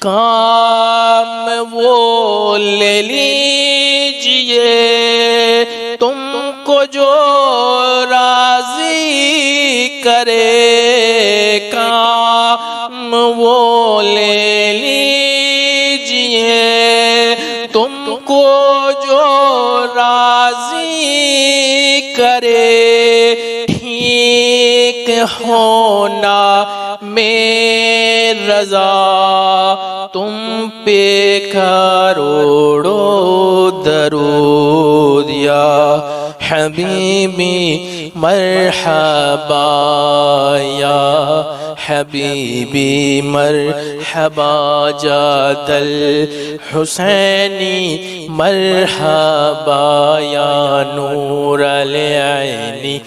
کام وہ لے لیجئے تم کو جو راضی کرے، کام وہ لے لیجئے تم کو جو راضی کرے، ٹھیک ہونا میں رضا تم پہ کروڑوں درود، یا حبیبی مرحبا یا حبیبی مرحبا، جاد الحسینی مرحبا یا نور العینی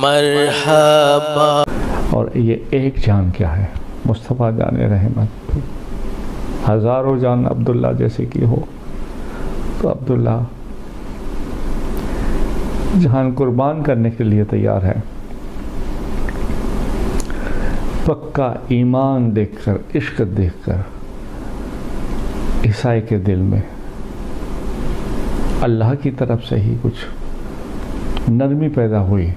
مرحبا۔ اور یہ ایک جان کیا ہے؟ مصطفیٰ جان رحمت، ہزاروں جان عبداللہ جیسے کی ہو، تو عبداللہ جان قربان کرنے کے لیے تیار ہے۔ پکا ایمان دیکھ کر، عشق دیکھ کر عیسائی کے دل میں اللہ کی طرف سے ہی کچھ نرمی پیدا ہوئی۔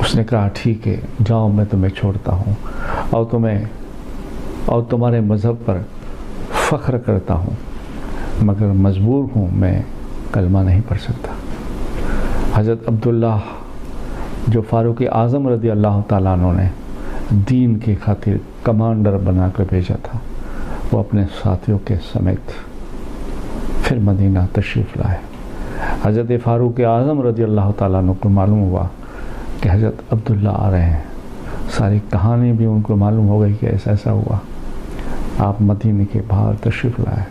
اس نے کہا ٹھیک ہے جاؤ، میں تمہیں چھوڑتا ہوں اور تمہارے مذہب پر فخر کرتا ہوں، مگر مجبور ہوں، میں کلمہ نہیں پڑھ سکتا۔ حضرت عبداللہ جو فاروق اعظم رضی اللہ تعالیٰ عنہ نے دین کی خاطر کمانڈر بنا کر بھیجا تھا، وہ اپنے ساتھیوں کے سمیت پھر مدینہ تشریف لائے۔ حضرت فاروق اعظم رضی اللہ تعالیٰ عنہ کو معلوم ہوا کہ حضرت عبداللہ آ رہے ہیں، ساری کہانی بھی ان کو معلوم ہو گئی کہ ایسا ایسا ہوا۔ آپ مدینے کے باہر تشریف لائے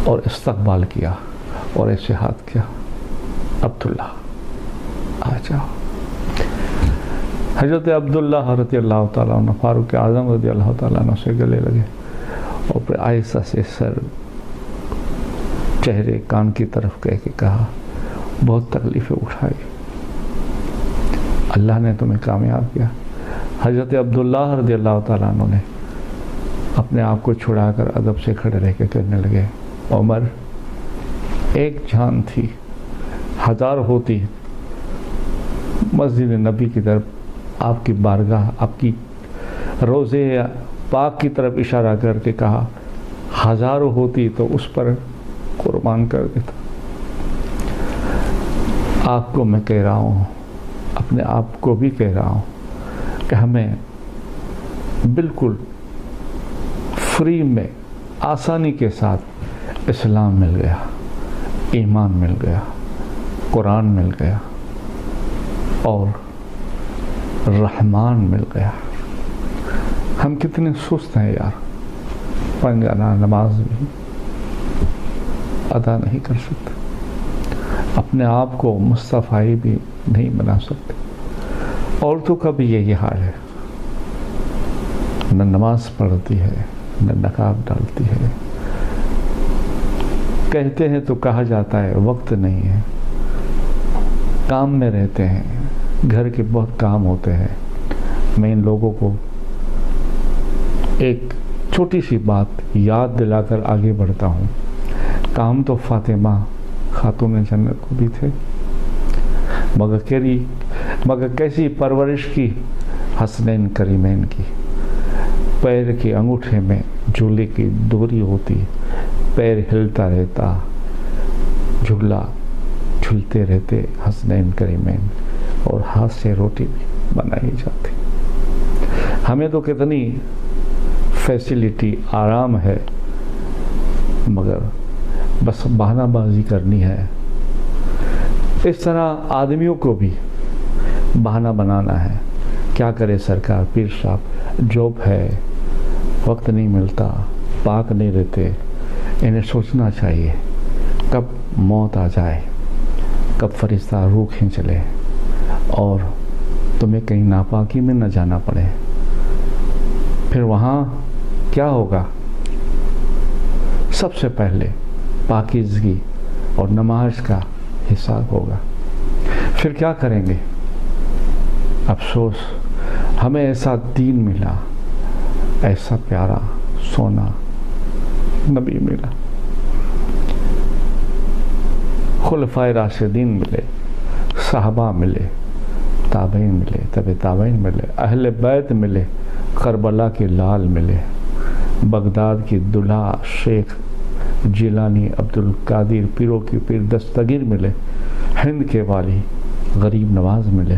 اور استقبال کیا اور ایسے ہاتھ کیا، عبداللہ آ جاؤ۔ حضرت عبداللہ رضی اللہ تعالیٰ عنہ فاروق اعظم رضی اللہ تعالیٰ عنہ سے گلے لگے اور پھر آہستہ سے سر چہرے کان کی طرف کہہ کے کہا بہت تکلیفیں اٹھائی، اللہ نے تمہیں کامیاب کیا۔ حضرت عبداللہ رضی اللہ تعالیٰ عنہ نے اپنے آپ کو چھڑا کر ادب سے کھڑے رہ کے کہنے لگے عمر، ایک جان تھی، ہزار ہوتی۔ مسجد نبی کی طرف آپ کی بارگاہ، آپ کی روضے پاک کی طرف اشارہ کر کے کہا ہزاروں ہوتی تو اس پر قربان کر دیتا۔ آپ کو میں کہہ رہا ہوں، اپنے آپ کو بھی کہہ رہا ہوں کہ ہمیں بالکل فری میں آسانی کے ساتھ اسلام مل گیا، ایمان مل گیا، قرآن مل گیا اور رحمان مل گیا۔ ہم کتنے سست ہیں یار، پنجانہ نماز بھی ادا نہیں کر سکتے، اپنے آپ کو مصطفی بھی نہیں بنا سکتے۔ عورتوں کا بھی یہی حال ہے، نہ نماز پڑھتی ہے نہ نقاب ڈالتی ہے، کہتے ہیں تو کہا جاتا ہے وقت نہیں ہے، کام میں رہتے ہیں، گھر کے بہت کام ہوتے ہیں۔ میں ان لوگوں کو ایک چھوٹی سی بات یاد دلا کر آگے بڑھتا ہوں۔ کام تو فاطمہ خاتون جنت کو بھی تھے، مگر کیسی پرورش کی حسنین کریمین کی۔ پیر کے انگوٹھے میں جھولے کی ڈوری ہوتی، پیر ہلتا رہتا، جھولا جھولتے رہتے حسنین کریمین، اور ہاتھ سے روٹی بھی بنائی جاتی۔ ہمیں تو کتنی فیسیلیٹی، آرام ہے، مگر بس بہانہ بازی کرنی ہے۔ اس طرح آدمیوں کو بھی بہانہ بنانا ہے۔ کیا کرے سرکار، پیر صاحب جاب ہے، وقت نہیں ملتا، پاک نہیں رہتے۔ انہیں سوچنا چاہیے کب موت آ جائے، کب فرشتہ روح کھینچ لے اور تمہیں کہیں ناپاکی میں نہ جانا پڑے۔ پھر وہاں کیا ہوگا؟ سب سے پہلے پاکیزگی اور نماز کا حساب ہوگا۔ پھر کیا کریں گے؟ افسوس، ہمیں ایسا دین ملا ایسا پیارا سونا نبی ملا، خلفائے راشدین ملے، صحابہ ملے، تابعین ملے، تبع تابعین ملے، اہل بیت ملے، کربلا کے لال ملے، بغداد کی دلہا شیخ جیلانی عبد القادر پیروں کی پیر دستگیر ملے، ہند کے والی غریب نواز ملے،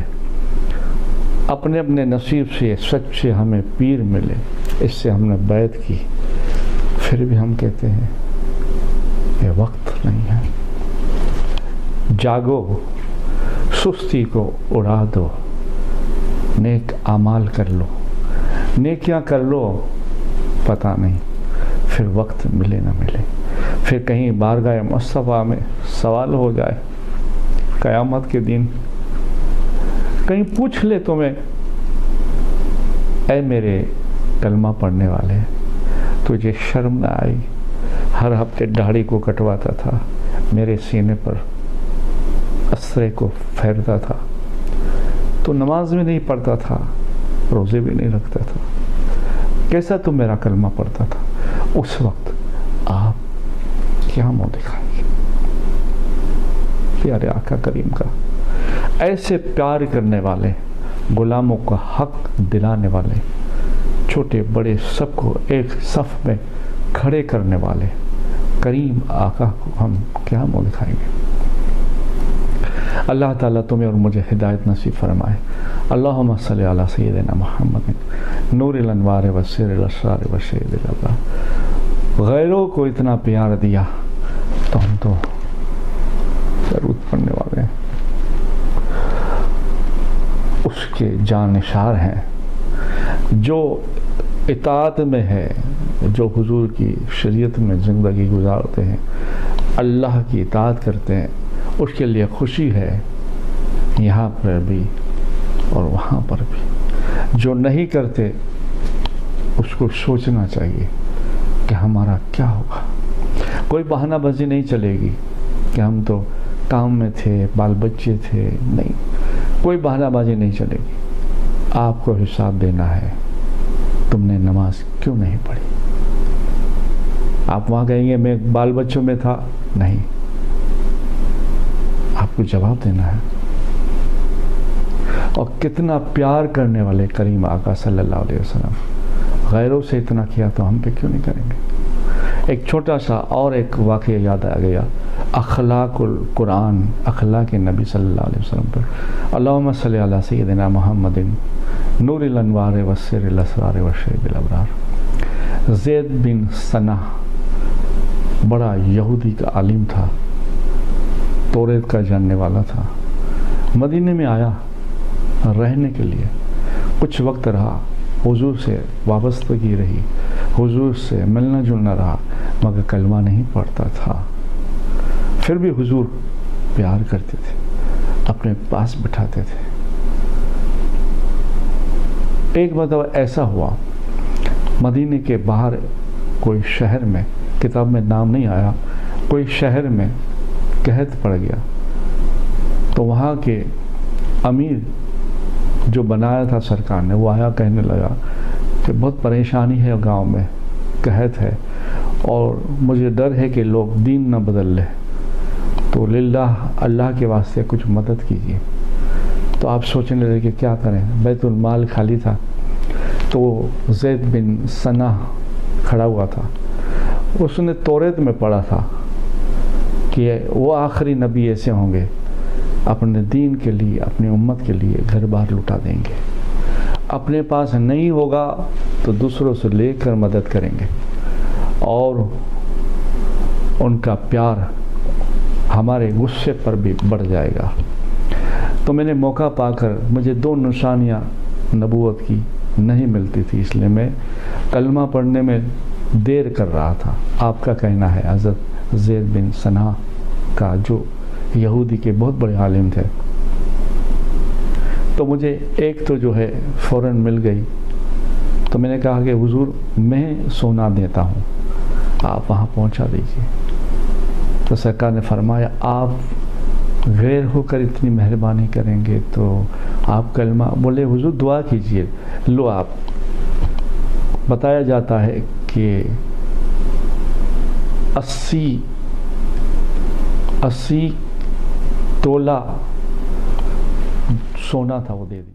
اپنے اپنے نصیب سے سچے ہمیں پیر ملے، اس سے ہم نے بیعت کی، پھر بھی ہم کہتے ہیں یہ وقت نہیں ہے۔ جاگو، سستی کو اڑا دو، نیک اعمال کر لو، نیکیاں کر لو، پتہ نہیں پھر وقت ملے نہ ملے، پھر کہیں بارگاہ مصطفیٰ میں سوال ہو جائے قیامت کے دن، کہیں پوچھ لے تمہیں اے میرے کلمہ پڑھنے والے، تجھے شرم نہ آئی؟ ہر ہفتے داڑھی کو کٹواتا تھا، میرے سینے پر اسرے کو پھیرتا تھا، تو نماز بھی نہیں پڑھتا تھا، روزے بھی نہیں رکھتا تھا، کیسا تو میرا کلمہ پڑھتا تھا؟ اس وقت آپ کیا منہ دکھائیں گے پیارے آقا کریم کا؟ ایسے پیار کرنے والے، غلاموں کا حق دلانے والے، چھوٹے بڑے سب کو ایک صف میں کھڑے کرنے والے کریم آقا کو ہم کیا منہ دکھائیں گے؟ اللہ تعالیٰ تمہیں اور مجھے ہدایت نصیب فرمائے۔ اللہم صلی علی سیدنا محمد نور الانوار و سر الاسرار و شہید الابرار۔ غیروں کو اتنا پیار دیا تو ہم تو درود پڑھنے والے ہیں، اس کے جانشار ہیں، جو اطاعت میں ہے، جو حضور کی شریعت میں زندگی گزارتے ہیں، اللہ کی اطاعت کرتے ہیں، اس کے لیے خوشی ہے یہاں پر بھی اور وہاں پر بھی۔ جو نہیں کرتے اس کو سوچنا چاہیے کہ ہمارا کیا ہوگا۔ کوئی بہانہ بازی نہیں چلے گی کہ ہم تو کام میں تھے، بال بچے تھے، نہیں، کوئی بہانہ بازی نہیں چلے گی۔ آپ کو حساب دینا ہے، تم نے نماز کیوں نہیں پڑھی؟ آپ وہاں کہیں گے میں بال بچوں میں تھا، نہیں، آپ کو جواب دینا ہے۔ اور کتنا پیار کرنے والے کریم آقا صلی اللہ علیہ وسلم، غیروں سے اتنا کیا تو ہم پہ کیوں نہیں کریں گے؟ ایک چھوٹا سا اور ایک واقعہ یاد آ گیا، اخلاق القرآن، اخلاق نبی صلی اللہ علیہ وسلم پر۔ اللہم صلی علی سیدنا محمد نور الانوار و سر الاسرار و شہید الابرار۔ زید بن ثنا بڑا یہودی کا عالم تھا، توریت کا جاننے والا تھا، مدینے میں آیا رہنے کے لیے، کچھ وقت رہا، حضور سے وابستگی رہی، حضور سے ملنا جلنا رہا، مگر کلمہ نہیں پڑھتا تھا، پھر بھی حضور پیار کرتے تھے، اپنے پاس بٹھاتے تھے۔ ایک مرتبہ ایسا ہوا، مدینے کے باہر کوئی شہر میں، کتاب میں نام نہیں آیا، کوئی شہر میں قحط پڑ گیا، تو وہاں کے امیر جو بنایا تھا سرکار نے، وہ آیا کہنے لگا کہ بہت پریشانی ہے گاؤں میں، قحط ہے، اور مجھے ڈر ہے کہ لوگ دین نہ بدل لے، تو للہ اللہ کے واسطے کچھ مدد کیجیے۔ تو آپ سوچنے لگے کہ کیا کریں، بیت المال خالی تھا، تو زید بن ثنا کھڑا ہوا تھا، اس نے توریت میں پڑھا تھا کہ وہ آخری نبی ایسے ہوں گے اپنے دین کے لیے، اپنی امت کے لیے گھر بار لٹا دیں گے، اپنے پاس نہیں ہوگا تو دوسروں سے لے کر مدد کریں گے، اور ان کا پیار ہمارے غصے پر بھی بڑھ جائے گا۔ تو میں نے موقع پا کر، مجھے 2 نشانیاں نبوت کی نہیں ملتی تھی، اس لیے میں کلمہ پڑھنے میں دیر کر رہا تھا۔ آپ کا کہنا ہے حضرت زید بن ثنا کا، جو یہودی کے بہت بڑے عالم تھے، تو مجھے ایک تو جو ہے فوراً مل گئی، تو میں نے کہا کہ حضور میں سونا دیتا ہوں، آپ وہاں پہنچا دیجیے۔ تو سرکار نے فرمایا آپ غیر ہو کر اتنی مہربانی کریں گے تو آپ کلمہ، بولے حضور دعا کیجئے، لو آپ بتایا جاتا ہے کہ 80 تولہ سونا تھا وہ دے دیا.